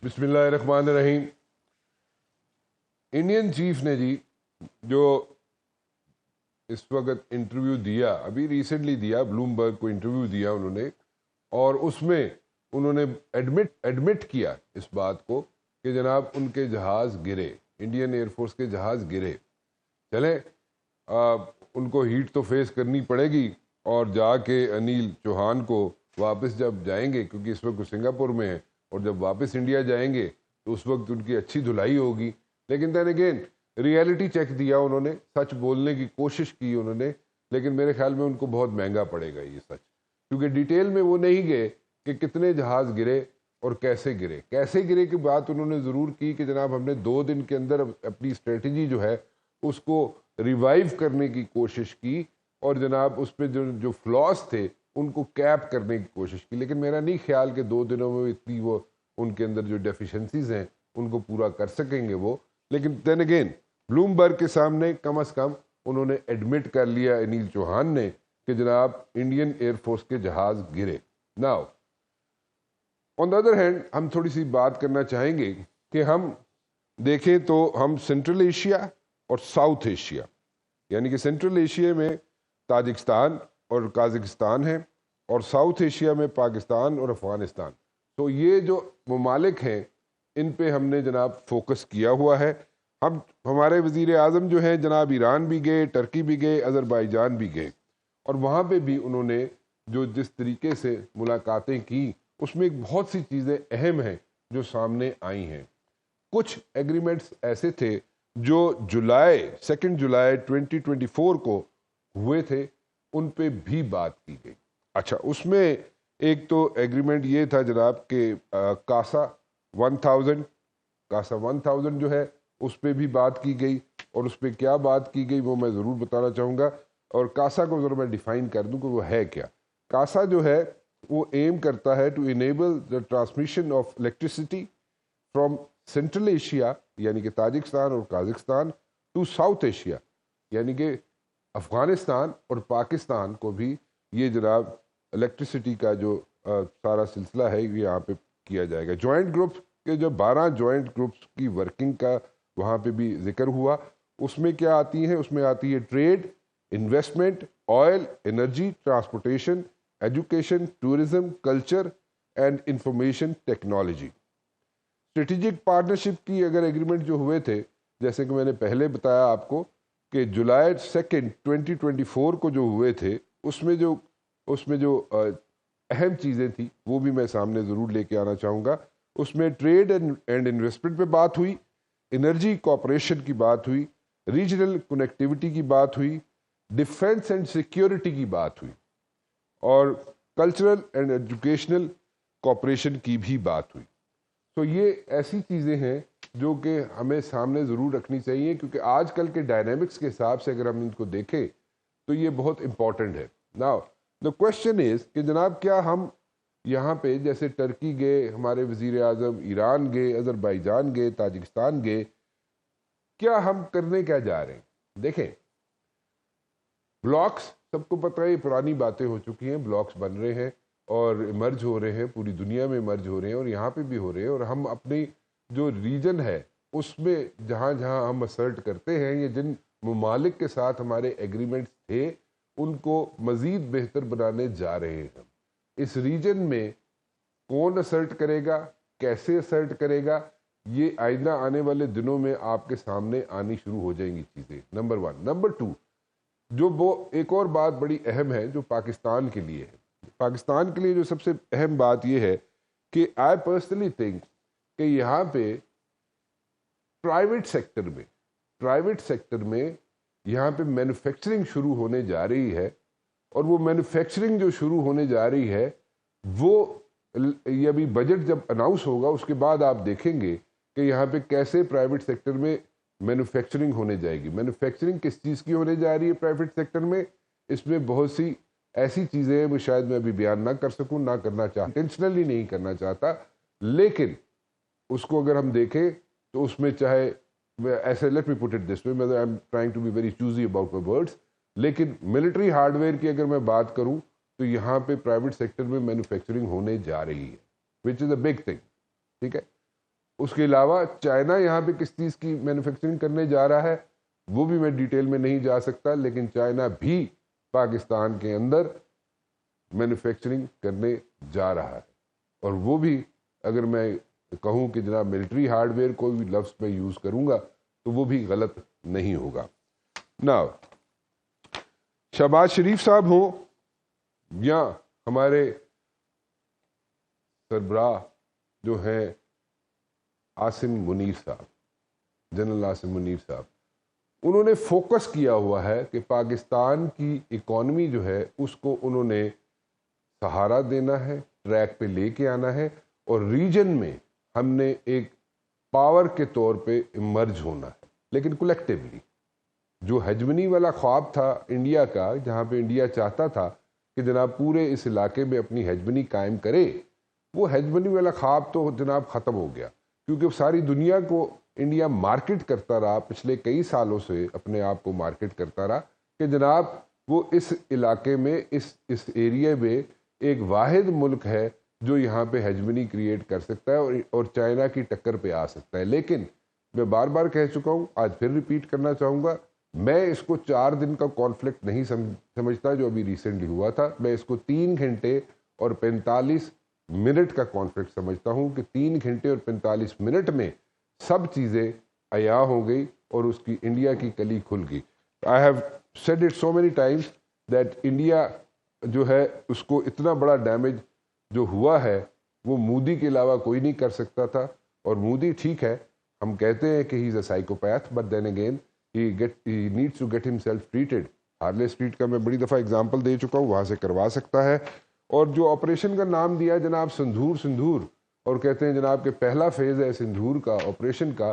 بسم اللہ الرحمن الرحیم. انڈین چیف نے جی جو اس وقت انٹرویو دیا، ابھی ریسنٹلی دیا، بلومبرگ کو انٹرویو دیا انہوں نے، اور اس میں انہوں نے ایڈمٹ کیا اس بات کو کہ جناب ان کے جہاز گرے، انڈین ایئر فورس کے جہاز گرے. چلیں ان کو ہیٹ تو فیس کرنی پڑے گی، اور جا کے انیل چوہان کو واپس جب جائیں گے، کیونکہ اس وقت وہ سنگاپور میں ہیں، اور جب واپس انڈیا جائیں گے تو اس وقت ان کی اچھی دھلائی ہوگی. لیکن دین اگین ریئلٹی چیک دیا انہوں نے، سچ بولنے کی کوشش کی انہوں نے، لیکن میرے خیال میں ان کو بہت مہنگا پڑے گا یہ سچ، کیونکہ ڈیٹیل میں وہ نہیں گئے کہ کتنے جہاز گرے اور کیسے گرے. کیسے گرے کی بات انہوں نے ضرور کی کہ جناب ہم نے 2 دن کے اندر اپنی اسٹریٹجی جو ہے اس کو ریوائیو کرنے کی کوشش کی، اور جناب اس پہ جو فلاس تھے ان کو کیپ کرنے کی کوشش کی. لیکن میرا نہیں خیال کہ 2 دنوں میں اتنی وہ ان کے اندر جو ڈیفیشنسیز ہیں ان کو پورا کر سکیں گے وہ. لیکن دین اگین بلومبرگ کے سامنے کم از کم انہوں نے ایڈمٹ کر لیا انیل چوہان نے کہ جناب انڈین ایئر فورس کے جہاز گرے. Now on the other hand ہم تھوڑی سی بات کرنا چاہیں گے کہ ہم دیکھیں تو ہم سینٹرل ایشیا اور ساؤتھ ایشیا، یعنی کہ سینٹرل ایشیا میں تاجکستان اور قازقستان ہیں، اور ساؤتھ ایشیا میں پاکستان اور افغانستان. تو یہ جو ممالک ہیں ان پہ ہم نے جناب فوکس کیا ہوا ہے. ہمارے وزیر اعظم جو ہیں جناب ایران بھی گئے، ٹرکی بھی گئے، آذربائیجان بھی گئے، اور وہاں پہ بھی انہوں نے جو جس طریقے سے ملاقاتیں کی اس میں ایک بہت سی چیزیں اہم ہیں جو سامنے آئی ہیں. کچھ ایگریمنٹس ایسے تھے جو 2 جولائی 2024 کو ہوئے تھے، ان پہ بھی بات کی گئی. اچھا، اس میں ایک تو ایگریمنٹ یہ تھا جناب کہ کاسا 1000 جو ہے اس پہ بھی بات کی گئی، اور اس پہ کیا بات کی گئی وہ میں ضرور بتانا چاہوں گا. اور کاسا کو ذرا میں ڈیفائن کر دوں کہ وہ ہے کیا. کاسا جو ہے وہ ایم کرتا ہے to enable the transmission of electricity from Central Asia یعنی کہ تاجکستان اور قازقستان ٹو ساؤتھ ایشیا یعنی کہ افغانستان اور پاکستان کو بھی یہ جناب الیکٹریسٹی کا جو سارا سلسلہ ہے یہ یہاں پہ کیا جائے گا. جوائنٹ گروپ کے جو 12 جوائنٹ گروپس کی ورکنگ کا وہاں پہ بھی ذکر ہوا. اس میں کیا آتی ہے؟ اس میں آتی ہے trade, investment, oil, energy, transportation, education, tourism, culture and information technology. Strategic partnership کی اگر ایگریمنٹ جو ہوئے تھے، جیسے کہ میں نے پہلے بتایا آپ کو کہ جولائی 2 2024 کو جو ہوئے تھے، اس میں جو اہم چیزیں تھیں وہ بھی میں سامنے ضرور لے کے آنا چاہوں گا. اس میں ٹریڈ اینڈ انویسٹمنٹ پہ بات ہوئی، انرجی کوآپریشن کی بات ہوئی، ریجنل کنیکٹیوٹی کی بات ہوئی، ڈیفنس اینڈ سیکیورٹی کی بات ہوئی، اور کلچرل اینڈ ایجوکیشنل کوآپریشن کی بھی بات ہوئی. تو یہ ایسی چیزیں ہیں جو کہ ہمیں سامنے ضرور رکھنی چاہیے، کیونکہ آج کل کے ڈائنامکس کے حساب سے اگر ہم ان کو دیکھیں تو یہ بہت امپورٹنٹ ہے. ناؤ دا کوشچن از کہ جناب کیا ہم یہاں پہ جیسے ٹرکی گئے ہمارے وزیر اعظم، ایران گئے، آذربائیجان گئے، تاجکستان گئے، کیا ہم کرنے کیا جا رہے ہیں؟ دیکھیں بلاکس سب کو پتہ ہے، یہ پرانی باتیں ہو چکی ہیں، بلاکس بن رہے ہیں اور ایمرج ہو رہے ہیں، پوری دنیا میں ایمرج ہو رہے ہیں، اور یہاں پہ بھی ہو رہے ہیں. اور ہم اپنی جو ریجن ہے اس میں جہاں جہاں ہم اسرٹ کرتے ہیں، یہ جن ممالک کے ساتھ ہمارے ایگریمنٹس تھے ان کو مزید بہتر بنانے جا رہے ہیں. اس ریجن میں کون اسرٹ کرے گا، کیسے اسرٹ کرے گا، یہ آئندہ آنے والے دنوں میں آپ کے سامنے آنی شروع ہو جائیں گی چیزیں. نمبر 1. نمبر 2، جو وہ ایک اور بات بڑی اہم ہے جو پاکستان کے لیے ہے. پاکستان کے لیے جو سب سے اہم بات یہ ہے کہ آئی پرسنلی تھنک کہ یہاں پہ پرائیویٹ سیکٹر میں یہاں پہ مینوفیکچرنگ شروع ہونے جا رہی ہے، اور وہ مینوفیکچرنگ جو شروع ہونے جا رہی ہے وہ یہ ابھی بجٹ جب اناؤنس ہوگا اس کے بعد آپ دیکھیں گے کہ یہاں پہ کیسے پرائیویٹ سیکٹر میں مینوفیکچرنگ ہونے جائے گی. مینوفیکچرنگ کس چیز کی ہونے جا رہی ہے پرائیویٹ سیکٹر میں؟ اس میں بہت سی ایسی چیزیں ہیں وہ شاید میں ابھی بیان نہ کر سکوں، نہ کرنا چاہتا، انٹینشنلی نہیں کرنا چاہتا، لیکن اس کو اگر ہم دیکھیں تو اس میں چاہے ایسے let me put it this way, I am trying to be very choosy about my words, لیکن ملٹری ہارڈ ویئر کی اگر میں بات کروں تو یہاں پہ پرائیویٹ سیکٹر میں مینوفیکچرنگ ہونے جا رہی ہے، وچ از اے بگ تھنگ. ٹھیک ہے. اس کے علاوہ چائنا یہاں پہ کس چیز کی مینوفیکچرنگ کرنے جا رہا ہے وہ بھی میں ڈیٹیل میں نہیں جا سکتا، لیکن چائنا بھی پاکستان کے اندر مینوفیکچرنگ کرنے جا رہا ہے، اور وہ بھی اگر میں کہوں کہ جناب ملٹری ہارڈ ویئر کوئی بھی لفظ میں یوز کروں گا تو وہ بھی غلط نہیں ہوگا۔ نا شہباز شریف صاحب ہوں یا ہمارے سربراہ جو ہیں عاصم منیر صاحب، جنرل عاصم منیر صاحب، انہوں نے فوکس کیا ہوا ہے کہ پاکستان کی اکانومی جو ہے اس کو انہوں نے سہارا دینا ہے، ٹریک پہ لے کے آنا ہے، اور ریجن میں ہم نے ایک پاور کے طور پہ ایمرج ہونا ہے، لیکن کولیکٹیولی۔ جو ہیجمنی والا خواب تھا انڈیا کا، جہاں پہ انڈیا چاہتا تھا کہ جناب پورے اس علاقے میں اپنی ہیجمنی قائم کرے، وہ ہیجمنی والا خواب تو جناب ختم ہو گیا، کیونکہ ساری دنیا کو انڈیا مارکیٹ کرتا رہا، پچھلے کئی سالوں سے اپنے آپ کو مارکیٹ کرتا رہا کہ جناب وہ اس علاقے میں اس ایریے میں ایک واحد ملک ہے جو یہاں پہ ہیجمنی کریٹ کر سکتا ہے اور چائنا کی ٹکر پہ آ سکتا ہے۔ لیکن میں بار بار کہہ چکا ہوں، آج پھر ریپیٹ کرنا چاہوں گا، میں اس کو 4 دن کا کانفلکٹ نہیں سمجھتا جو ابھی ریسنٹلی ہوا تھا، میں اس کو 3 گھنٹے اور 45 منٹ کا کانفلکٹ سمجھتا ہوں کہ 3 گھنٹے اور 45 منٹ میں سب چیزیں عیاں ہو گئی اور اس کی انڈیا کی کلی کھل گئی۔ I have said it so many Times that India جو ہے اس کو اتنا بڑا ڈیمیج جو ہوا ہے وہ مودی کے علاوہ کوئی نہیں کر سکتا تھا، اور مودی ٹھیک ہے، ہم کہتے ہیں کہ he is a psychopath, but then again he needs to get himself treated۔ Harley Street کا میں بڑی دفعہ اگزامپل دے چکا ہوں، وہاں سے کروا سکتا ہے۔ اور جو آپریشن کا نام دیا جناب سندھور، اور کہتے ہیں جناب کہ پہلا فیز ہے سندھور کا آپریشن کا،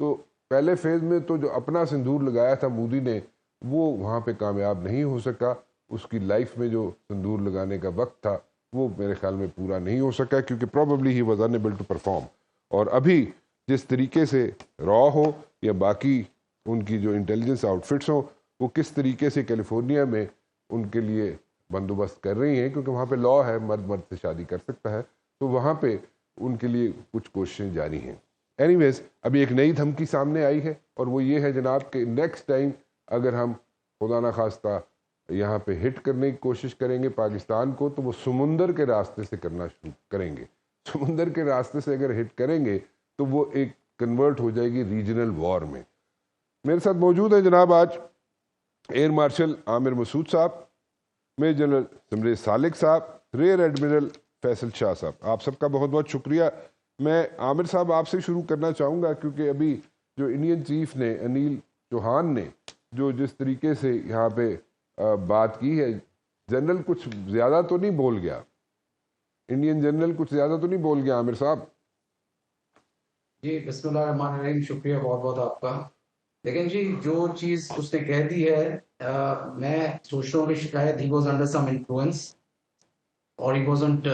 تو پہلے فیز میں تو جو اپنا سندھور لگایا تھا مودی نے وہ وہاں پہ کامیاب نہیں ہو سکا، اس کی لائف میں جو سندھور لگانے کا وقت تھا وہ میرے خیال میں پورا نہیں ہو سکا، کیونکہ probably he was unable to perform. اور ابھی جس طریقے سے را ہو یا باقی ان کی جو انٹیلیجنس آؤٹ فٹس ہوں، وہ کس طریقے سے کیلیفورنیا میں ان کے لیے بندوبست کر رہی ہیں، کیونکہ وہاں پہ لا ہے مرد مرد سے شادی کر سکتا ہے، تو وہاں پہ ان کے لیے کچھ کوششیں جاری ہیں۔ اینی ویز ابھی ایک نئی دھمکی سامنے آئی ہے، اور وہ یہ ہے جناب کہ نیکسٹ ٹائم اگر ہم خدا نخواستہ یہاں پہ ہٹ کرنے کی کوشش کریں گے پاکستان کو، تو وہ سمندر کے راستے سے کرنا شروع کریں گے۔ سمندر کے راستے سے اگر ہٹ کریں گے تو وہ ایک کنورٹ ہو جائے گی ریجنل وار میں۔ میرے ساتھ موجود ہیں جناب آج ایئر مارشل عامر مسعود صاحب، میجر جنرل سمریز سالک صاحب، ریئر ایڈمرل فیصل شاہ صاحب، آپ سب کا بہت بہت شکریہ۔ میں عامر صاحب آپ سے شروع کرنا چاہوں گا، کیونکہ ابھی جو انڈین چیف نے انیل چوہان نے جو جس طریقے سے یہاں پہ بات کی ہے، جنرل کچھ زیادہ تو نہیں بول گیا، انڈین جنرل کچھ زیادہ تو نہیں بول گیا عامر صاحب؟ جی بسم اللہ الرحمن الرحیم، شکریہ بہت بہت آپ کا۔ لیکن جی جو چیز اس نے کہہ دی ہے، میں سوچ رہا ہوں کہ شاید he was under some influence اور ہی وازنٹ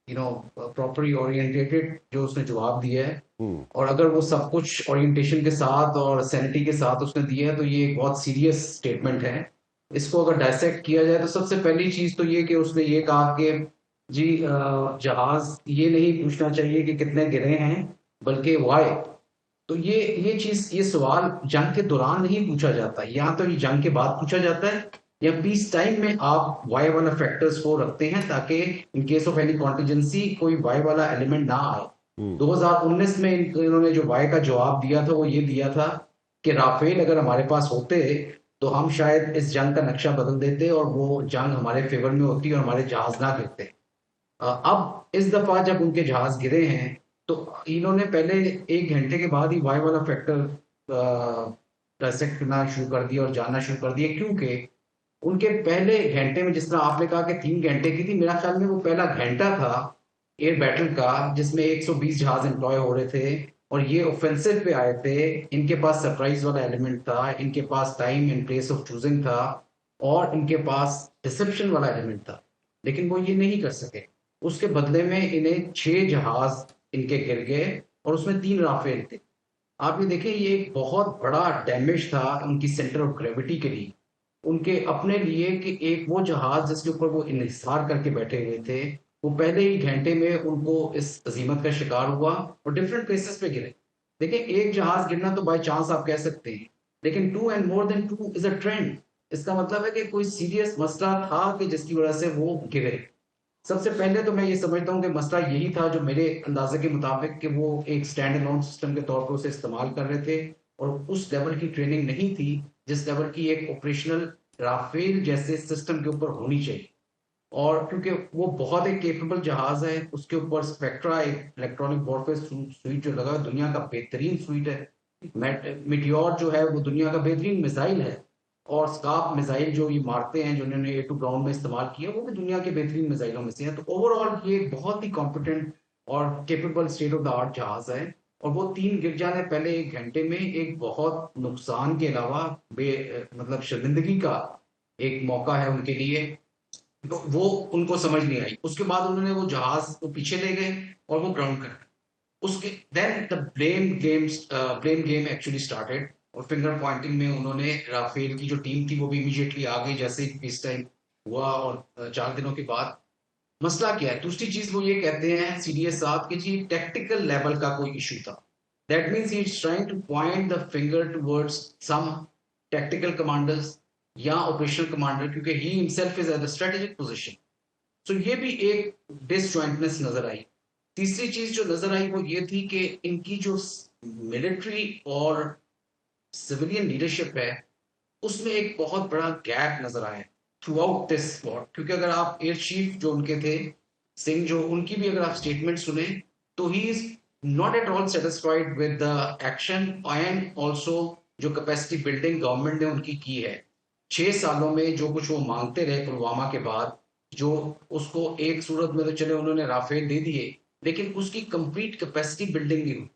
پراپرلی اورینٹیڈ جو اس نے جواب دیا ہے، اور اگر وہ سب کچھ اورینٹیشن کے ساتھ اور سینٹی کے ساتھ اس نے دیا ہے تو یہ ایک بہت سیریس اسٹیٹمنٹ ہے۔ اس کو اگر ڈائسیکٹ کیا جائے تو سب سے پہلی چیز تو یہ کہ اس نے یہ کہا کہ جی جہاز یہ نہیں پوچھنا چاہیے کہ کتنے گرے ہیں، بلکہ وائی۔ تو یہ چیز، یہ سوال جنگ کے دوران نہیں پوچھا جاتا، یا تو یہ جنگ کے بعد پوچھا جاتا ہے یا پیس ٹائم میں آپ وائی والا فیکٹرز کو رکھتے ہیں تاکہ in case of any contingency کوئی وائی والا ایلیمنٹ نہ آئے۔ 2019 میں انہوں نے جو وائی کا جواب دیا تھا وہ یہ دیا تھا کہ رافیل اگر ہمارے پاس ہوتے تو ہم شاید اس جنگ کا نقشہ بدل دیتے اور وہ جنگ ہمارے فیور میں ہوتی اور ہمارے جہاز نہ گرتے۔ اب اس دفعہ جب ان کے جہاز گرے ہیں تو انہوں نے پہلے 1 گھنٹے کے بعد ہی وائی والا فیکٹر ڈائسیکٹ کرنا شروع کر دیا اور جاننا شروع کر دیا، کیونکہ ان کے پہلے گھنٹے میں، جس طرح آپ نے کہا کہ 3 گھنٹے کی تھی، میرا خیال میں وہ پہلا گھنٹہ تھا ایئر بیٹل کا جس میں 120 جہاز امپلوائے ہو رہے تھے اور یہ اوفینسو پہ آئے تھے۔ ان کے پاس سرپرائز والا ایلیمنٹ تھا، ان کے پاس time and place of choosing تھا، اور ان کے پاس ڈسپشن والا ایلیمنٹ تھا، لیکن وہ یہ نہیں کر سکے۔ اس کے بدلے میں انہیں 6 جہاز ان کے گر گئے اور اس میں 3 رافیل تھے۔ آپ یہ دیکھیں، یہ ایک بہت بڑا ڈیمیج تھا ان کی سینٹر آف گریوٹی کے لیے، ان کے اپنے لیے، کہ ایک وہ جہاز جس کے اوپر وہ انحصار کر کے بیٹھے ہوئے تھے وہ پہلے ہی گھنٹے میں ان کو اس عظیمت کا شکار ہوا اور ڈفرینٹ پلیسز پہ گرے. دیکھیں ایک جہاز گرنا تو بائی چانس آپ کہہ سکتے ہیں، لیکن 2 and more then 2 is a trend. اس کا مطلب ہے کہ کوئی سیریس مسئلہ تھا کہ جس کی وجہ سے وہ گرے. سب سے پہلے تو میں یہ سمجھتا ہوں کہ مسئلہ یہی تھا جو میرے اندازے کے مطابق، کہ وہ ایک اسٹینڈ الون سسٹم کے طور پر اسے استعمال کر رہے تھے اور اس لیول کی ٹریننگ نہیں تھی جس لیول کی ایک آپریشنل رافیل جیسے سسٹم کے اوپر ہونی چاہیے. اور کیونکہ وہ بہت ایک کیپیبل جہاز ہے، اس کے اوپر اسپیکٹرا ایک الیکٹرانک وارفیئر سوئٹ جو لگا دنیا کا بہترین سوئٹ ہے. میٹیور جو ہے وہ دنیا کا بہترین میزائل ہے، اور اسکارپ میزائل جو یہ مارتے ہیں جو انہوں نے A2 گراؤنڈ میں استعمال کیا وہ بھی دنیا کے بہترین میزائلوں میں سے ہیں. تو اوور آل یہ ایک بہت ہی کمپیٹنٹ اور capable state of the art جہاز ہے. اور وہ 3 گر جانے پہلے ایک گھنٹے میں ایک بہت نقصان کے علاوہ مطلب شرمندگی کا ایک موقع ہے ان کے لیے. تو وہ ان کو سمجھ نہیں آئی. اس کے بعد انہوں نے وہ جہاز کو پیچھے لے گئے اور وہ گراؤنڈ کر گئے. اس کے then the blame game actually started. اور فنگر پوائنٹنگ میں انہوں نے رافیل کی جو ٹیم تھی وہ بھی امیڈیٹلی آ گئی جیسے ہی پیس ٹائم ہوا. اور 4 دنوں کے بعد مسئلہ کیا ہے، دوسری چیز وہ یہ کہتے ہیں سی ڈی ایس صاحب کہ جی ٹیکٹیکل لیول کا کوئی ایشو تھا. That means he is trying to point the finger towards some tactical commanders یا آپریشنل کمانڈر، کیونکہ he himself is at strategic position. So یہ بھی ایک ڈس جوائنٹنس نظر آئی. تیسری چیز جو نظر آئی وہ یہ تھی کہ ان کی جو ملٹری اور سویلین لیڈرشپ ہے اس میں ایک بہت بڑا گیپ نظر آیا تھرو آؤٹ دس وار. کیونکہ اگر آپ ایئر چیف جو ان کے تھے سنگھ، جو ان کی بھی اگر آپ اسٹیٹمنٹ سنیں تو he is not at all satisfied with the action and also جو کیپیسٹی بلڈنگ گورنمنٹ نے ان کی ہے. 6 سالوں میں جو کچھ وہ مانگتے رہے پلوامہ کے بعد، جو اس کو ایک صورت میں تو چلے انہوں نے رافیل دے دیے لیکن اس کی کمپلیٹ کیپیسٹی بلڈنگ نہیں ہوئی.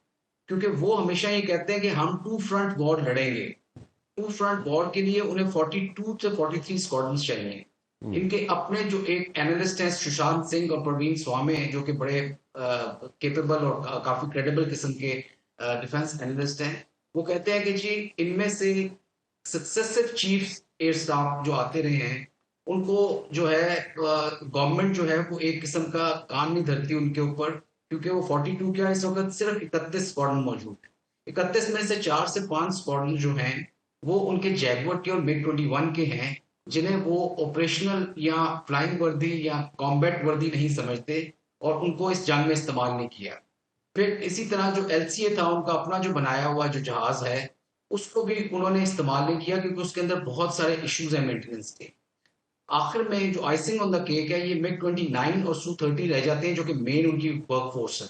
کیونکہ وہ ہمیشہ یہ کہتے ہیں کہ ہم 2 فرنٹ وار لڑیں گے. 2 فرنٹ وار کے لیے انہیں 42 سے 43 اسکواڈرنز چاہیے. ان کے اپنے جو ایک اینالسٹ ہیں سشانت سنگھ اور پروین سوامے ہیں جو کہ بڑے کیپیبل اور کافی کریڈیبل قسم کے ڈیفنس اینالسٹ ہیں، وہ کہتے ہیں کہ جی ان میں سے سکسیسو چیف ایئر اسٹاف جو آتے رہے ہیں ان کو جو ہے گورنمنٹ جو ہے وہ ایک قسم کا کان نہیں دھرتی ان کے اوپر. کیونکہ وہ 42 کیا اس وقت صرف 31 اسکواڈرن موجود ہے. 31 میں سے 4 سے 5 اسکواڈرن جو ہیں وہ ان کے جیگور کے اور MiG 21 کے ہیں جنہیں وہ آپریشنل یا فلائنگ وردی یا کامبیٹ وردی نہیں سمجھتے اور ان کو اس جنگ میں استعمال نہیں کیا. پھر اسی طرح جو LCA تھا ان کا اپنا جو بنایا ہوا جو جہاز ہے اس کو بھی انہوں نے استعمال نہیں کیا کیونکہ اس کے اندر بہت سارے ایشوز ہیں مینٹیننس کے. آخر میں جو آئسنگ آن دا کیک ہے یہ MiG 29 اور Su-30 رہ جاتے ہیں جو کہ مین ان کی ورک فورس ہے.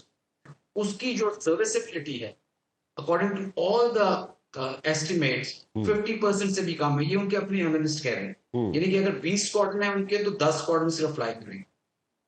اس کی جو سروسبلٹی ہے according to all the estimates 50% سے بھی کم ہے. یہ ان کے اپنے اینالسٹ کہہ رہے ہیں. یعنی کہ اگر 20 اسکواڈرن ہیں ان کے تو 10 اسکواڈرن صرف فلائی کریں گے.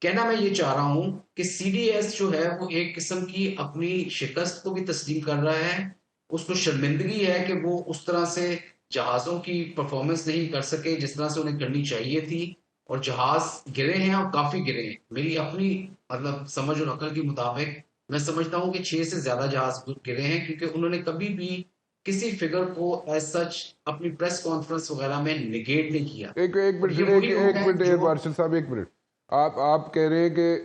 کہنا میں یہ چاہ رہا ہوں کہ CDS جو ہے وہ ایک قسم کی اپنی شکست کو بھی تسلیم کر رہا ہے. اس کو شرمندگی ہے کہ وہ اس طرح سے جہازوں کی پرفارمنس نہیں کر سکے جس طرح سے انہیں کرنی چاہیے تھی. اور جہاز گرے ہیں اور کافی گرے ہیں. میری اپنی مطلب سمجھ اور عقل کے مطابق میں سمجھتا ہوں کہ 6 سے زیادہ جہاز گرے ہیں کیونکہ انہوں نے کبھی بھی کسی فگر کو ایز سچ اپنی پریس کانفرنس وغیرہ میں نگیٹ نہیں کیا. ایک منٹ ایئر مارشل صاحب، ایک منٹ. آپ کہہ رہے ہیں کہ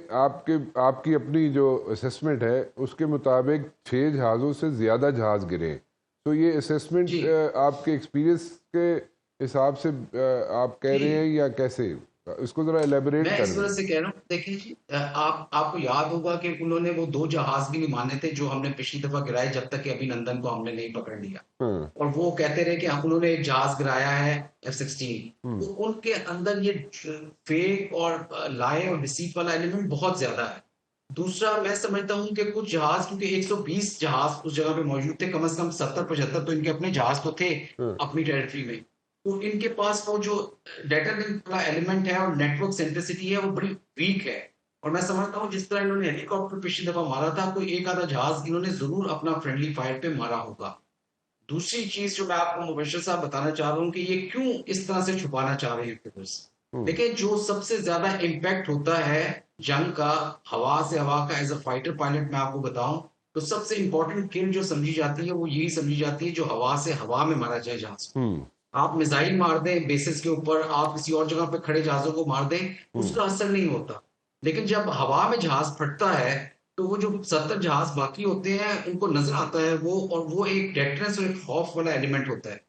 آپ کی اپنی جو اسیسمنٹ ہے اس کے مطابق 6 جہازوں سے زیادہ جہاز گرے ہیں. تو یہ اسیسمنٹ آپ کے ایکسپیرینس کے حساب سے آپ کہہ رہے ہیں یا کیسے؟ اس کو ذرا ایلیبریٹ میں کر اس وجہ سے کہہ رہا ہوں. دیکھیں جی آپ کو یاد ہوگا کہ انہوں نے وہ 2 جہاز بھی نہیں مانے تھے جو ہم نے پچھلی دفعہ گرائے جب تک کہ ابھی نندن کو ہم نے نہیں پکڑ لیا. اور وہ کہتے رہے کہ انہوں نے ایک جہاز گرایا ہے F-16. تو ان کے اندر یہ فیک اور لائے اور ڈیسیٹ والا ایلیمنٹ بہت زیادہ ہے. دوسرا میں سمجھتا ہوں کہ کچھ جہاز کیونکہ 120 جہاز اس جگہ پہ موجود تھے، کم از کم 70-75 تو ان کے اپنے جہاز تو تھے اپنی ٹیریٹری میں. تو ان کے پاس وہ جو ڈیٹا لنک کا ایلیمنٹ ہے اور نیٹ ورک سینٹریسٹی ہے وہ بڑی ویک ہے. اور میں سمجھتا ہوں جس طرح انہوں نے ہیلی کاپٹر پچھلی دفعہ مارا تھا کوئی ایک آدھا جہاز انہوں نے ضرور اپنا فرینڈلی فائر پہ مارا ہوگا. دوسری چیز جو میں آپ کو مبشر صاحب بتانا چاہ رہا ہوں کہ یہ کیوں اس طرح سے چھپانا چاہ رہے ہیں. دیکھیں جو سب سے زیادہ امپیکٹ ہوتا ہے جنگ کا ہوا سے ہوا کا ایز اے فائٹر پائلٹ میں آپ کو بتاؤں تو سب سے امپورٹنٹ کل جو سمجھی جاتی ہے وہ یہی سمجھی جاتی ہے جو ہوا سے ہوا میں مارا جائے جہاز. آپ میزائل مار دیں بیسس کے اوپر، آپ کسی اور جگہ پہ کھڑے جہازوں کو مار دیں، اس کا اثر نہیں ہوتا. لیکن جب ہوا میں جہاز پھٹتا ہے تو وہ جو 70 جہاز باقی ہوتے ہیں ان کو نظر آتا ہے وہ، اور وہ ایک ڈیٹرنس اور ایک خوف والا ایلیمنٹ ہوتا ہے۔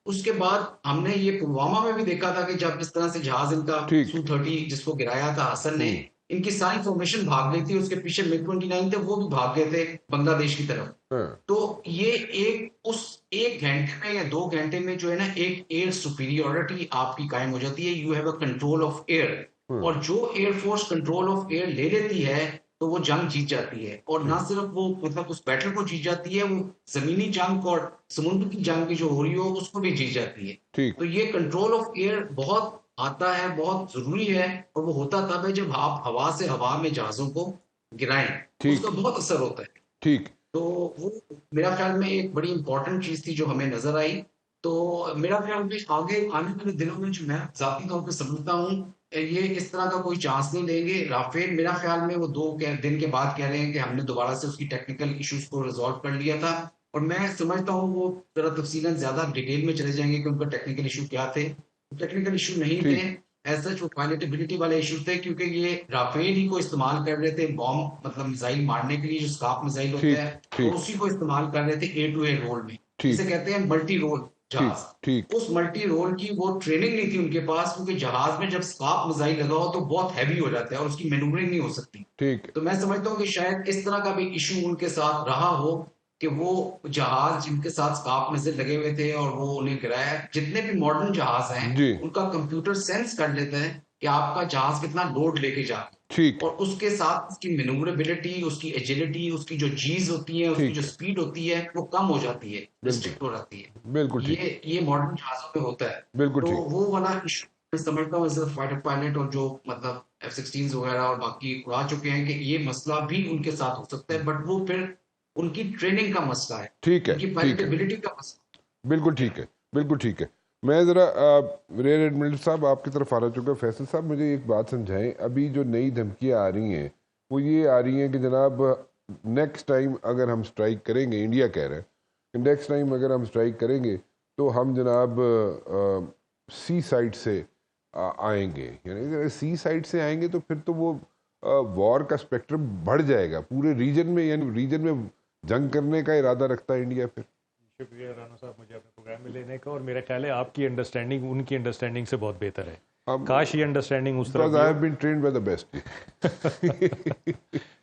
اس کے بعد ہم نے یہ پلوامہ میں بھی دیکھا تھا کہ جب اس طرح سے جہاز ان کا ٹھیک Su-30 جس کو گرایا تھا حسن نے، ان کی ساری فارمیشن بھاگ گئی تھی، اس کے پیچھے MiG-29 تھے وہ بھی بھاگ گئے تھے بنگلہ دیش کی طرف۔ ہاں تو یہ اس ایک گھنٹے میں یا 2 گھنٹے میں جو ہے نا ایک ایئر سپیریورٹی آپ کی قائم ہو جاتی ہے، you have a control of air, اور جو air force control of air لے لیتی ہے تو وہ جنگ جیت جاتی ہے، اور نہ صرف وہ مطلب اس بیٹل کو جیت جاتی ہے، وہ زمینی جنگ اور سمندر کی جنگ بھی جو ہو رہی ہو اس کو بھی جیت جاتی ہے۔ ٹھیک تو یہ کنٹرول آف ایئر بہت آتا ہے، بہت ضروری ہے، اور وہ ہوتا تب ہے جب آپ ہوا سے ہوا میں جہازوں کو گرائیں، اس کا ٹھیک بہت اثر ہوتا ہے۔ ٹھیک تو وہ میرا خیال میں ایک بڑی امپورٹنٹ چیز تھی جو ہمیں نظر آئی۔ تو میرا خیال میں آگے آنے والے دنوں میں جو میں ذاتی طور پہ سمجھتا ہوں یہ اس طرح کا کوئی چانس نہیں لیں گے رافیل۔ میرا خیال میں وہ 2 دن کے بعد کہہ رہے ہیں کہ ہم نے دوبارہ سے اس کی ٹیکنیکل ایشوز کو ریزالو کر لیا تھا، اور میں سمجھتا ہوں وہ ذرا تفصیلاً زیادہ ڈیٹیل میں چلے جائیں گے کہ ان کا ٹیکنیکل ایشو کیا تھے۔ ٹیکنیکل ایشو نہیں ٹھیک تھے ایز سچ، وہ پائلٹیبلٹی والے ایشو تھے، کیونکہ یہ رافیل ہی کو استعمال کر رہے تھے بامب مطلب میزائل مارنے کے لیے، جو اسکاپ میزائل ہوتا ٹھیک ہے ٹھیک وہ اسی کو استعمال کر رہے تھے A-to-A رول میں، ٹھیک جسے کہتے ہیں ملٹی رول ٹھیک جہاز۔ ٹھیک اس ملٹی رول کی وہ ٹریننگ نہیں تھی ان کے پاس، کیونکہ جہاز میں جب اسکاپ میزائل لگا ہو تو بہت ہیوی ہو جاتا ہے اور اس کی مینوورنگ نہیں ہو سکتی۔ ٹھیک تو میں سمجھتا ہوں کہ شاید اس طرح کا بھی ایشو ان کے ساتھ رہا ہو کہ وہ جہاز جن کے ساتھ اسکاپ میزائل لگے ہوئے تھے اور وہ انہیں گرایا، جتنے بھی ماڈرن جہاز ہیں جی ان کا کمپیوٹر سینس کر لیتا ہے کہ آپ کا جہاز کتنا لوڈ لے کے جا رہا ہے، ٹھیک اور اس کے ساتھ اس کی مینوربلٹی، اس کی ایجلٹی، اس کی جو جیز ہوتی ہے، اس کی جو ٹھیک ہے سپیڈ ہوتی ہے وہ کم ہو جاتی ہے، بالکل ریسٹرکٹ ہو جاتی ہے۔ بالکل ٹھیک یہ ماڈرن جہازوں میں ہوتا ہے۔ بالکل تو ٹھیک وہ والا ایشو میں سمجھتا ہوں صرف فائٹر پائلٹ اور جو مطلب F-16 وغیرہ اور باقی اڑا چکے ہیں کہ یہ مسئلہ بھی ان کے ساتھ ہو سکتا ہے، بٹ وہ پھر ان کی ٹریننگ کا مسئلہ ہے، ٹھیک ہے ان کی ٹھیک ہے پائلٹیبلٹی کا مسئلہ بالکل ہے۔ ٹھیک ہے بالکل ٹھیک ہے۔ میں ذرا ریئر ایڈمرل صاحب آپ کی طرف آ چکا۔ فیصل صاحب مجھے ایک بات سمجھائیں، ابھی جو نئی دھمکیاں آ رہی ہیں وہ یہ آ رہی ہیں کہ جناب نیکسٹ ٹائم اگر ہم سٹرائک کریں گے، انڈیا کہہ رہے ہیں کہ نیکسٹ ٹائم اگر ہم سٹرائک کریں گے تو ہم جناب سی سائڈ سے آئیں گے، یعنی اگر سی سائڈ سے آئیں گے تو پھر تو وہ وار کا اسپیکٹرم بڑھ جائے گا پورے ریجن میں، یعنی ریجن میں جنگ کرنے کا ارادہ رکھتا ہے انڈیا پھر۔ شکریہ رانا صاحب مجھے اپنے پروگرام میں لینے کا، اور میرا خیال ہے آپ کی انڈرسٹینڈنگ ان کی انڈرسٹینڈنگ سے بہت بہتر ہے، کاش یہ انڈرسٹینڈنگ اس طرح Because I have been trained by the best.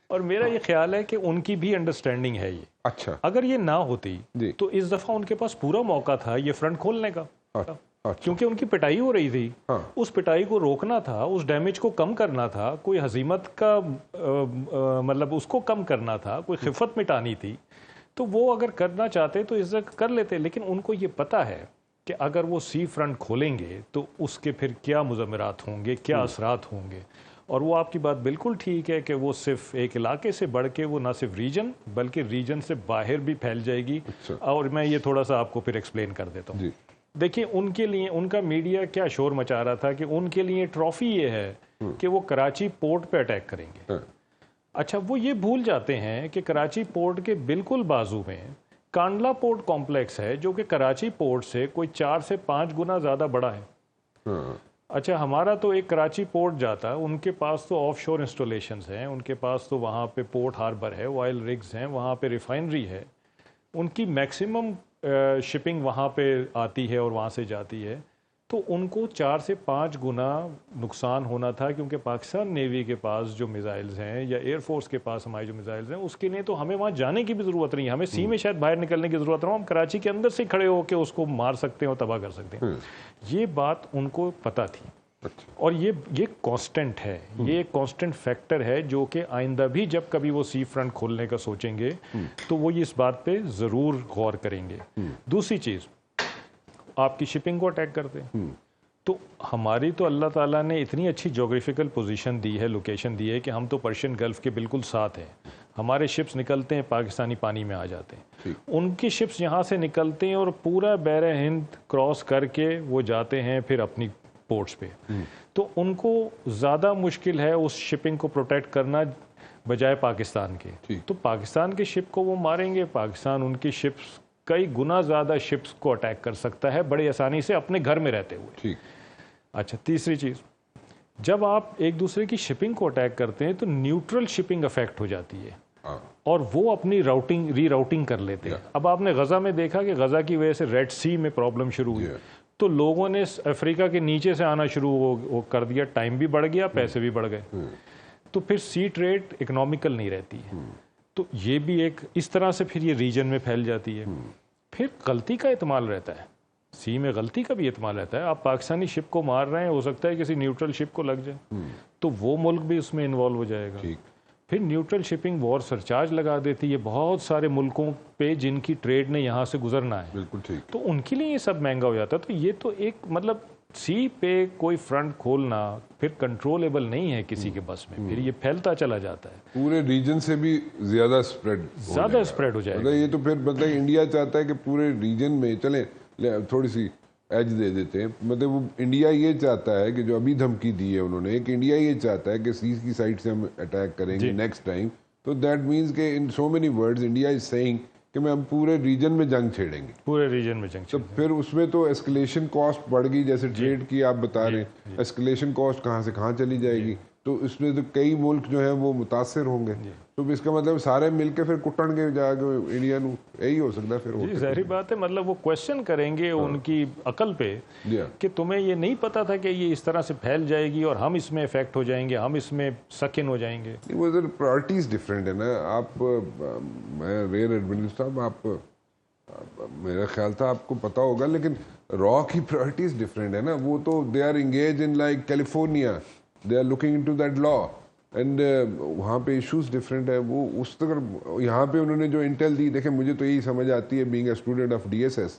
اور میرا یہ خیال ہے کہ ان کی بھی انڈرسٹینڈنگ ہے یہ، اچھا اگر یہ نہ ہوتی جی تو اس دفعہ ان کے پاس پورا موقع تھا یہ فرنٹ کھولنے کا، اچھا کیونکہ ان کی پٹائی ہو رہی تھی، ہاں اس پٹائی کو روکنا تھا، اس ڈیمیج کو کم کرنا تھا، کوئی ہزیمت کا مطلب اس کو کم کرنا تھا، کوئی خفت مٹانی تھی، تو وہ اگر کرنا چاہتے تو اس وقت کر لیتے، لیکن ان کو یہ پتا ہے کہ اگر وہ سی فرنٹ کھولیں گے تو اس کے پھر کیا مضمرات ہوں گے، کیا اثرات ہوں گے، اور وہ آپ کی بات بالکل ٹھیک ہے کہ وہ صرف ایک علاقے سے بڑھ کے وہ نہ صرف ریجن بلکہ ریجن سے باہر بھی پھیل جائے گی۔ اور میں یہ تھوڑا سا آپ کو پھر ایکسپلین کر دیتا ہوں۔ جی دیکھیں ان کے لیے ان کا میڈیا کیا شور مچا رہا تھا کہ ان کے لیے ٹرافی یہ ہے کہ وہ کراچی پورٹ پہ اٹیک کریں گے۔ اچھا وہ یہ بھول جاتے ہیں کہ کراچی پورٹ کے بالکل بازو میں کانڈلا پورٹ کمپلیکس ہے جو کہ کراچی پورٹ سے کوئی 4 سے 5 گنا زیادہ بڑا ہے۔ اچھا ہمارا تو ایک کراچی پورٹ جاتا ہے، ان کے پاس تو آف شور انسٹالیشنز ہیں، ان کے پاس تو وہاں پہ پورٹ ہاربر ہے، آئل رگز ہیں، وہاں پہ ریفائنری ہے، ان کی میکسیمم شپنگ وہاں پہ آتی ہے اور وہاں سے جاتی ہے، تو ان کو 4 سے 5 گنا نقصان ہونا تھا، کیونکہ پاکستان نیوی کے پاس جو میزائلز ہیں یا ایئر فورس کے پاس ہمارے جو میزائلز ہیں اس کے لیے تو ہمیں وہاں جانے کی بھی ضرورت نہیں ہے، ہمیں سی میں شاید باہر نکلنے کی ضرورت نہ ہو، ہم کراچی کے اندر سے کھڑے ہو کے اس کو مار سکتے ہیں اور تباہ کر سکتے ہیں۔ یہ بات ان کو پتہ تھی، اور یہ کانسٹنٹ ہے، یہ ایک کانسٹنٹ فیکٹر ہے جو کہ آئندہ بھی جب کبھی وہ سی فرنٹ کھولنے کا سوچیں گے تو وہ اس بات پہ ضرور غور کریں گے۔ دوسری چیز، آپ کی شپنگ کو اٹیک کرتے ہیں تو ہماری تو اللہ تعالیٰ نے اتنی اچھی جغرافیکل پوزیشن دی ہے، لوکیشن دی ہے کہ ہم تو پرشین گلف کے بالکل ساتھ ہیں، ہمارے شپس نکلتے ہیں پاکستانی پانی میں آ جاتے ہیں، ان کی شپس یہاں سے نکلتے ہیں اور پورا بحر ہند کراس کر کے وہ جاتے ہیں پھر اپنی پورٹس پہ، تو ان کو زیادہ مشکل ہے اس شپنگ کو پروٹیکٹ کرنا بجائے پاکستان کے، تو پاکستان کے شپ کو وہ ماریں گے، پاکستان ان کی شپس کئی گنا زیادہ شپس کو اٹیک کر سکتا ہے بڑی آسانی سے اپنے گھر میں رہتے ہوئے۔ اچھا تیسری چیز، جب آپ ایک دوسرے کی شپنگ کو اٹیک کرتے ہیں تو نیوٹرل شپنگ افیکٹ ہو جاتی ہے اور وہ اپنی ری راؤٹنگ کر لیتے ہیں. اب آپ نے غزہ میں دیکھا کہ غزہ کی وجہ سے ریڈ سی میں پرابلم شروع ہوئی تو لوگوں نے افریقہ کے نیچے سے آنا شروع کر دیا, ٹائم بھی بڑھ گیا, پیسے بھی بڑھ گئے, تو پھر سی ٹریڈ اکنامیکل نہیں رہتی ہے. تو یہ بھی ایک اس طرح سے پھر یہ ریجن میں پھیل جاتی ہے. پھر غلطی کا احتمال رہتا ہے, سی میں غلطی کا بھی احتمال رہتا ہے. آپ پاکستانی شپ کو مار رہے ہیں, ہو سکتا ہے کسی نیوٹرل شپ کو لگ جائے تو وہ ملک بھی اس میں انوالو ہو جائے گا. پھر نیوٹرل شپنگ وار سرچارج لگا دیتی ہے بہت سارے ملکوں پہ جن کی ٹریڈ نے یہاں سے گزرنا ہے, بالکل ٹھیک, تو ان کے لیے یہ سب مہنگا ہو جاتا ہے. تو یہ تو ایک مطلب سی پہ کوئی فرنٹ کھولنا پھر کنٹرولیبل نہیں ہے کسی کے بس میں, پھر یہ پھیلتا چلا جاتا ہے, پورے ریجن سے بھی زیادہ اسپریڈ ہو جائے گا. یہ تو پھر مطلب انڈیا چاہتا ہے کہ پورے ریجن میں چلیں, تھوڑی سی ایج دے دیتے ہیں, مطلب وہ انڈیا یہ چاہتا ہے کہ جو ابھی دھمکی دی ہے انہوں نے کہ انڈیا یہ چاہتا ہے کہ سیز کی سائڈ سے ہم اٹیک کریں گے نیکسٹ ٹائم, تو دیٹ مینس کہ in so many words India is saying کہ میں ہم پورے ریجن میں جنگ چھیڑیں گے, پورے ریجن میں جنگ. تو پھر اس میں تو اسکلیشن کاسٹ بڑھ گئی, جیسے ٹریڈ کی آپ بتا رہے ہیں, اسکلیشن کاسٹ کہاں سے کہاں چلی جائے گی, تو اس میں تو کئی ملک جو ہیں وہ متاثر ہوں گے. تو اس کا مطلب سارے مل کے پھر کٹن گے جا کے انڈیا نو, یہی ہو سکتا ہے پھر. ظاہری بات ہے, مطلب وہ کوشچن کریں گے ان کی عقل پہ کہ تمہیں یہ نہیں پتا تھا کہ یہ اس طرح سے پھیل جائے گی اور ہم اس میں افیکٹ ہو جائیں گے, ہم اس میں سکن ہو جائیں گے. وہ پرائرٹیز ڈفرینٹ ہے نا. آپ میں ریئر ایڈمنسٹریٹر صاحب, آپ میرا خیال تھا آپ کو پتا ہوگا, لیکن را کی پرائرٹیز ڈفرینٹ ہے نا. وہ تو they are engage in like California, they are looking into that law, and وہاں پہ ایشوز ڈفرینٹ ہے. وہ اس طرح یہاں پہ انہوں نے جو انٹیل دی, دیکھیں مجھے تو یہی سمجھ آتی ہے being a student of D S S,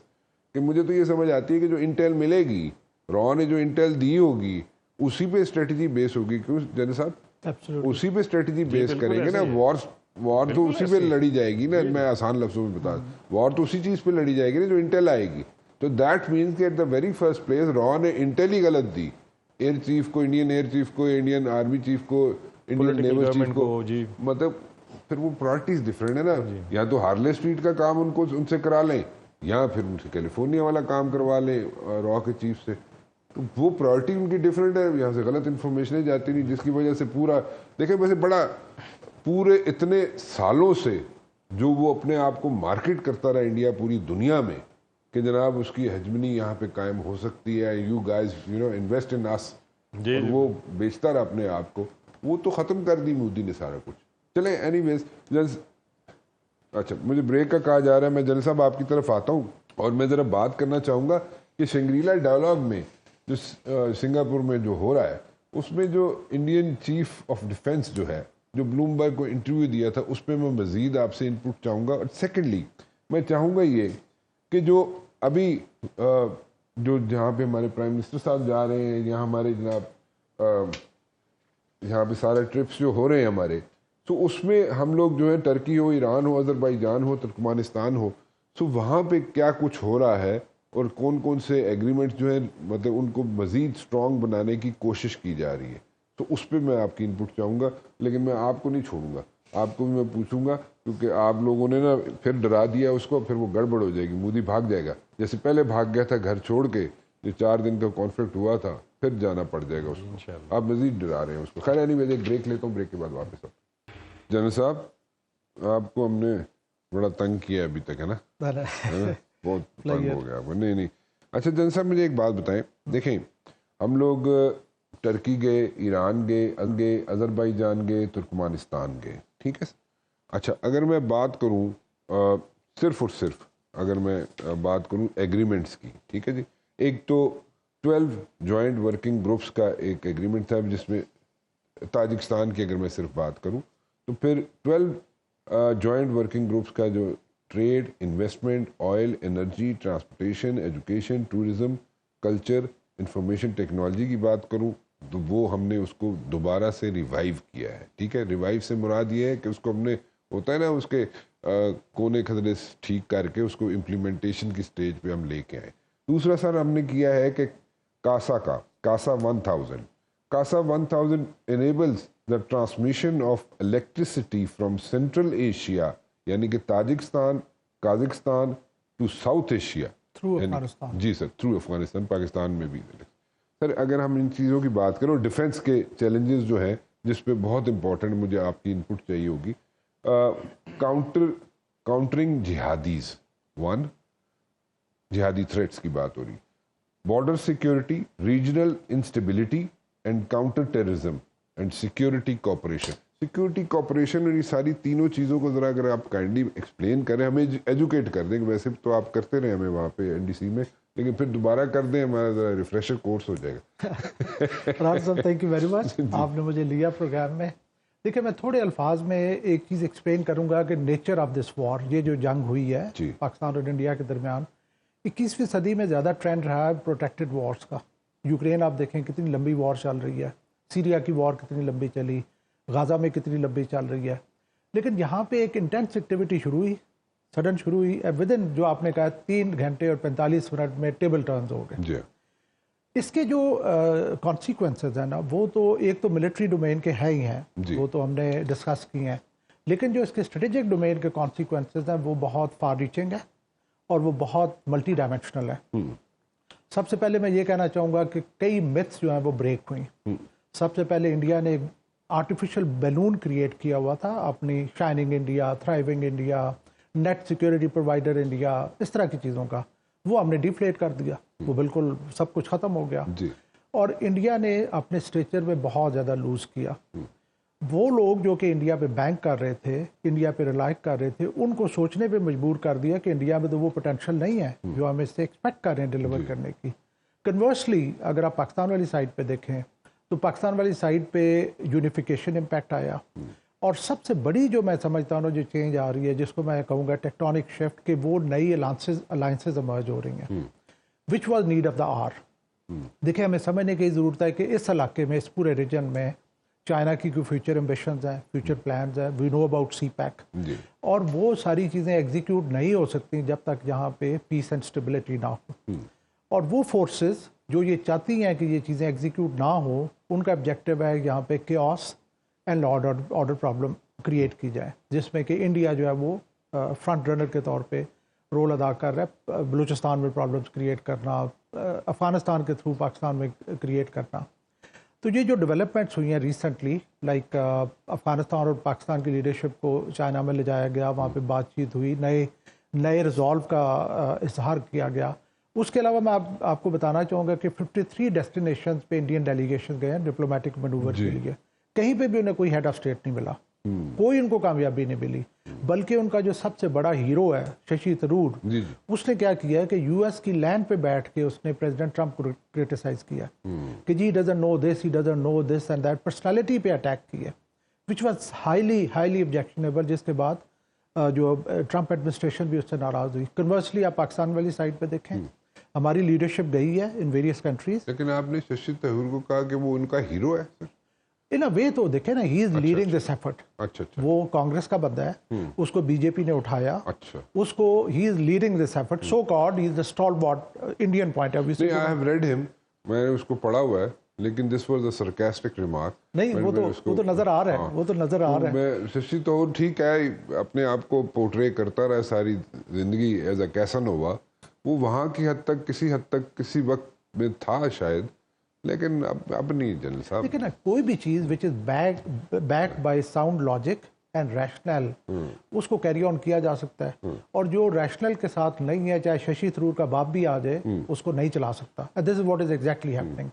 کہ مجھے تو یہ سمجھ آتی ہے کہ جو انٹیل ملے گی, را نے جو انٹیل دی ہوگی اسی پہ اسٹریٹجی بیس ہوگی. کیوں جن صاحب, اسی پہ اسٹریٹجی بیس کریں گے نا. وار تو اسی پہ لڑی جائے گی نا, میں آسان لفظوں میں بتا دوں, وار تو اسی چیز پہ لڑی جائے گی نا جو انٹیل آئے گی. تو دیٹ مینس کہ at the very first place را نے انٹیل ہی غلط دی, ایئر چیف کو, انڈین ایئر چیف کو, انڈین آرمی چیف کو, انڈین نیول چیف کو. مطلب پھر وہ پرائرٹیز ڈفرینٹ ہے نا. یا تو ہارلے اسٹریٹ کا کام ان سے کرا لیں, یا پھر ان سے کیلیفورنیا والا کام کروا لیں را کے چیف سے. تو وہ پرائرٹی ان کی ڈفرینٹ ہے. یہاں سے غلط انفارمیشن جاتی نہیں, جس کی وجہ سے پورا دیکھیں ویسے بڑا پورے اتنے سالوں سے جو وہ اپنے آپ کو مارکیٹ کرتا رہا انڈیا پوری دنیا میں کہ جناب اس کی ہیجمنی یہاں پہ قائم ہو سکتی ہے, یو گائز انویسٹ ان اس, اور وہ بیچتا رہا اپنے آپ کو. وہ تو ختم کر دی مودی نے سارا کچھ. چلیں اینی ویز, اچھا مجھے بریک کا کہا جا رہا ہے, میں جنرل صاحب آپ کی طرف آتا ہوں, اور میں ذرا بات کرنا چاہوں گا کہ شنگریلا ڈائلاگ میں جو سنگاپور میں جو ہو رہا ہے, اس میں جو انڈین چیف آف ڈیفنس جو ہے, جو بلومبرگ کو انٹرویو دیا تھا, اس پہ میں مزید آپ سے انپٹ چاہوں گا. اور سیکنڈلی میں چاہوں گا یہ کہ جو ابھی جو جہاں پہ ہمارے پرائم منسٹر صاحب جا رہے ہیں, یہاں ہمارے جناب یہاں پہ سارے ٹرپس جو ہو رہے ہیں ہمارے, تو اس میں ہم لوگ جو ہے ٹرکی ہو, ایران ہو, آذربائیجان ہو, ترکمانستان ہو, تو وہاں پہ کیا کچھ ہو رہا ہے اور کون کون سے ایگریمنٹ جو ہیں مطلب ان کو مزید اسٹرانگ بنانے کی کوشش کی جا رہی ہے. تو اس پہ میں آپ کی انپٹ چاہوں گا, لیکن میں آپ کو نہیں چھوڑوں گا, آپ کو بھی میں پوچھوں گا, کیونکہ آپ لوگوں نے نا پھر ڈرا دیا اس کو, پھر وہ گڑبڑ ہو جائے گی, مودی بھاگ جائے گا جیسے پہلے بھاگ گیا تھا گھر چھوڑ کے, جو 4 دن کا کانفلکٹ ہوا تھا, پھر جانا پڑ جائے گا اس کو. آپ مزید ڈرا رہے ہیں اس کو. خیر اینی ویز ایک بریک لیتا ہوں, بریک کے بعد واپس آتا ہوں. جنرل صاحب آپ کو ہم نے بڑا تنگ کیا ابھی تک, ہے نا, بہت تنگ ہو گیا. نہیں اچھا جنرل صاحب مجھے ایک بات بتائیں. دیکھیں ہم لوگ ٹرکی گئے, ایران گئے, آذربائیجان گئے, ترکمانستان گئے, ٹھیک ہے. اچھا اگر میں بات کروں صرف اور صرف اگر میں بات کروں ایگریمنٹس کی, ٹھیک ہے جی, ایک تو 12 جوائنٹ ورکنگ گروپس کا ایک ایگریمنٹ تھا, جس میں تاجکستان کی اگر میں صرف بات کروں تو پھر 12 جوائنٹ ورکنگ گروپس کا جو trade, investment, oil, energy, transportation, education, tourism, culture, information technology کی بات کروں تو وہ ہم نے اس کو دوبارہ سے ریوائیو کیا ہے. ٹھیک ہے, ریوائیو سے مراد یہ ہے کہ اس کو ہم نے, ہوتا ہے نا, اس کے کونے خدرے ٹھیک کر کے اس کو امپلیمنٹیشن کی سٹیج پہ ہم لے کے آئے. دوسرا سر ہم نے کیا ہے کہ کاسا 1000 enables the transmission of electricity from Central Asia, یعنی کہ Tajikistan, Kazakhstan to South Asia. Through Afghanistan. جی سر, تھرو افغانستان, پاکستان میں بھی. سر اگر ہم ان چیزوں کی بات کریں، ڈیفنس کے چیلنجز جو ہیں جس پہ بہت امپورٹنٹ مجھے آپ کی انپٹ چاہیے ہوگی، کاؤنٹرنگ جہادیز، جہادی تھریٹس کی بات ہو رہی، border security, regional instability and counter terrorism and security cooperation. Security cooperation اور یہ ساری تینوں چیزوں کو ذرا اگر آپ کائنڈلی ایکسپلین کریں، ہمیں ایجوکیٹ کر دیں. ویسے تو آپ کرتے رہے ہمیں وہاں پہ NDC میں، لیکن پھر دوبارہ کر دیں، ہمارا ذرا ریفریشر کورس ہو جائے گا. راز صاحب تھینک یو ویری مچ، آپ نے مجھے لیا پروگرام میں. دیکھیں میں تھوڑے الفاظ میں ایک چیز ایکسپلین کروں گا کہ نیچر آف دس وار، یہ جو جنگ ہوئی ہے پاکستان اور انڈیا کے درمیان 21ویں صدی میں زیادہ ٹرینڈ رہا ہے پروٹیکٹڈ وارز کا. یوکرین آپ دیکھیں کتنی لمبی وار چل رہی ہے، سیریا کی وار کتنی لمبی چلی، غازہ میں کتنی لمبی چل رہی ہے. لیکن یہاں پہ ایک انٹینس ایکٹیویٹی شروع ہوئی، سڈن شروع ہوئی، ود ان جو آپ نے کہا 3 گھنٹے اور 45 منٹ میں ٹیبل ٹرنز ہو گئے. اس کے جو کانسیکوینسز ہیں نا، وہ تو ایک تو ملٹری ڈومین کے ہیں ہی ہیں، وہ تو ہم نے ڈسکس کیے ہیں، لیکن جو اس کے اسٹریٹجک ڈومین کے کانسیکوینسز ہیں وہ بہت فار ریچنگ ہے اور وہ بہت ملٹی ڈائمینشنل ہے. سب سے پہلے میں یہ کہنا چاہوں گا کہ کئی متس جو ہیں وہ بریک ہوئیں. سب سے پہلے انڈیا نے آرٹیفیشل بیلون کریٹ کیا ہوا تھا اپنی shining India, thriving India, net security provider India, اس طرح کی چیزوں کا وہ ہم نے ڈیفلیٹ کر دیا، وہ بالکل سب کچھ ختم ہو گیا. اور انڈیا نے اپنے اسٹریچر میں بہت زیادہ لوز کیا. وہ لوگ جو کہ انڈیا پہ بینک کر رہے تھے، انڈیا پہ ریلائی کر رہے تھے، ان کو سوچنے پہ مجبور کر دیا کہ انڈیا میں تو وہ پوٹینشیل نہیں ہے جو ہم اس سے ایکسپیکٹ کر رہے ہیں ڈیلیور کرنے کی. کنورسلی اگر آپ پاکستان والی سائڈ پہ دیکھیں تو پاکستان والی سائڈ پہ یونیفیکیشن امپیکٹ آیا. اور سب سے بڑی جو میں سمجھتا ہوں جو چینج آ رہی ہے، جس کو میں کہوں گا ٹیکٹونک شفٹ، کہ وہ نئی الائنسز ایمرج ہو رہی ہیں، which was need of the hour. دیکھیں ہمیں سمجھنے کی ضرورت ہے کہ اس علاقے میں، اس پورے ریجن میں چائنا کی کوئی فیوچر ایمبیشنز ہیں، فیوچر پلانز ہیں. وی نو اباؤٹ سی پیک، اور وہ ساری چیزیں ایگزیکیوٹ نہیں ہو سکتی جب تک یہاں پہ پیس اینڈ اسٹیبلٹی نہ ہو. اور وہ فورسز جو یہ چاہتی ہیں کہ یہ چیزیں ایگزیکیوٹ نہ ہو، ان کا آبجیکٹیو ہے یہاں پہ chaos and order problem create کی جائے، جس میں کہ انڈیا جو ہے وہ فرنٹ رنر کے طور پہ رول ادا کر رہا ہے. بلوچستان میں پرابلمس کریٹ کرنا، افغانستان کے تھرو پاکستان میں کریٹ کرنا. تو یہ جو ڈیولپمنٹس ہوئی ہیں ریسنٹلی، لائک افغانستان اور پاکستان کی لیڈرشپ کو چائنا میں لے جایا گیا، وہاں پہ بات چیت ہوئی، نئے ریزالو کا اظہار کیا گیا. اس کے علاوہ میں آپ کو بتانا چاہوں گا کہ 53 ڈیسٹینیشنز پہ انڈین ڈیلیگیشن گئے ہیں ڈپلومیٹک مینوور کے لیے. کہیں پہ بھی انہیں کوئی ہیڈ آف اسٹیٹ نہیں ملا، کوئی ان کو کامیابی نہیں ملی. بلکہ ان کا جو سب سے بڑا ہیرو ہے ششی تھرور، اس نے کیا کیا کہ US کی لینڈ پہ بیٹھ کے اس نے پریزیڈنٹ ٹرمپ کو کرٹیسائز کیا کہ جی doesn't know this, he doesn't know this and that. Personality پہ اٹیک کیا، وچ واز ہائیلی آبجیکشنیبل، جس کے بعد جو ٹرمپ ایڈمنسٹریشن بھی اس سے ناراض ہوئی. کنورسلی آپ پاکستان والی سائڈ پہ دیکھیں، ہماری لیڈرشپ گئی ہے ان ویریس کنٹریز. لیکن آپ نے ششی تھرور کو کہا کہ وہ ان کا ہیرو ہے. ان اے وے تو دیکھیں نا، ہی از لیڈنگ دس ایفرٹ. وہ کانگریس کا بندہ ہے، اس کو BJP نے اٹھایا، اس کو he is leading this effort. So called he is the stalwart Indian point of view. I have read him, میں نے اس کو پڑھا ہوا ہے، لیکن دس واز اے سرکاسٹک ریمارک. نہیں، وہ تو نظر آ رہا ہے، وہ تو نظر آ رہا ہے. میں ششی تو ٹھیک ہے، اپنے آپ کو پورٹرے کرتا رہا ساری زندگی ایز اے کیسانووا. وہ وہاں کی حد تک کسی وقت میں تھا شاید، لیکن اب نہیں جنرل صاحب. لیکن کوئی بھی چیز which is back by sound logic and rational, اس کو کیری آن کیا جا سکتا ہے. اور جو ریشنل کے ساتھ نہیں ہے، چاہے ششی تھرور کا باپ بھی آ جائے، اس کو نہیں چلا سکتا. This is what is exactly happening.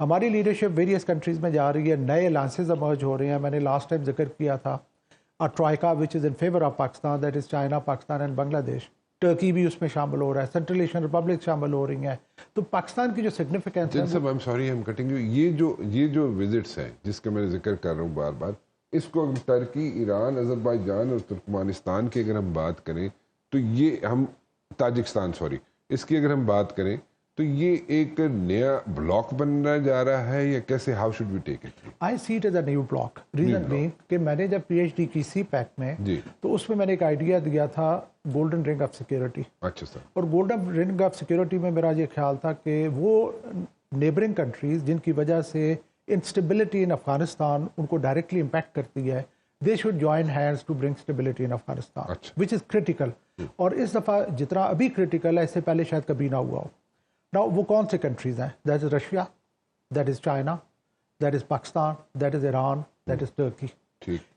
ہماری لیڈرشپ ویریس کنٹریز میں جا رہی ہے، نئے الائنسز ایمرج ہو رہے ہیں. میں نے لاسٹ ٹائم ذکر کیا تھا troika which is in favour of Pakistan, that is China, Pakistan and Bangladesh. Turkey بھی اس میں شامل ہو رہا ہے، سینٹرل ایشین ریپبلک شامل ہو رہی ہیں. تو پاکستان کی جو سگنیفیکینس ہے، یہ جو وزٹس ہیں جس کا میں ذکر کر رہا ہوں بار بار، اس کو ترکی، ایران، آذربائیجان اور ترکمانستان کی اگر ہم بات کریں تو یہ ہم تاجکستان اس کی اگر ہم بات کریں تو یہ ایک نیا بلاک بننا جا رہا ہے یا کیسے؟ How should we take it? I see it as a new block. Reason being کہ میں نے جب PhD کی سی پیک میں، تو اس میں میں نے ایک آئیڈیا دیا تھا گولڈن رنگ آف سیکورٹی. اچھا سر. اور گولڈن رنگ آف سیکورٹی میں میرا یہ خیال تھا کہ وہ نیبرنگ کنٹریز جن کی وجہ سے انسٹیبلٹی ان افغانستان ان کو ڈائریکٹلی امپیکٹ کرتی ہے، they should join hands to bring stability in Afghanistan, which is critical. اور اس دفعہ جتنا ابھی کریٹیکل ہے، اس سے پہلے شاید کبھی نہ ہوا ہو. نا وہ کون سے کنٹریز ہیں؟ That is Russia, that is China, that is Pakistan, that is Iran, that is Turkey.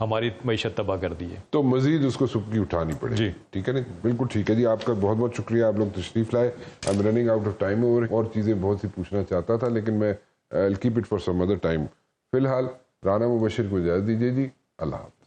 ہماری معیشت تباہ کر دی ہے، تو مزید اس کو سبکی اٹھانی پڑے. جی ٹھیک ہے نا، بالکل ٹھیک ہے جی. آپ کا بہت بہت شکریہ، آپ لوگ تشریف لائے. I am running out of time. اور چیزیں بہت سی پوچھنا چاہتا تھا لیکن میں I'll keep it for some other time. فی الحال رانا مبشر کو اجازت دیجیے جی. اللہ حافظ.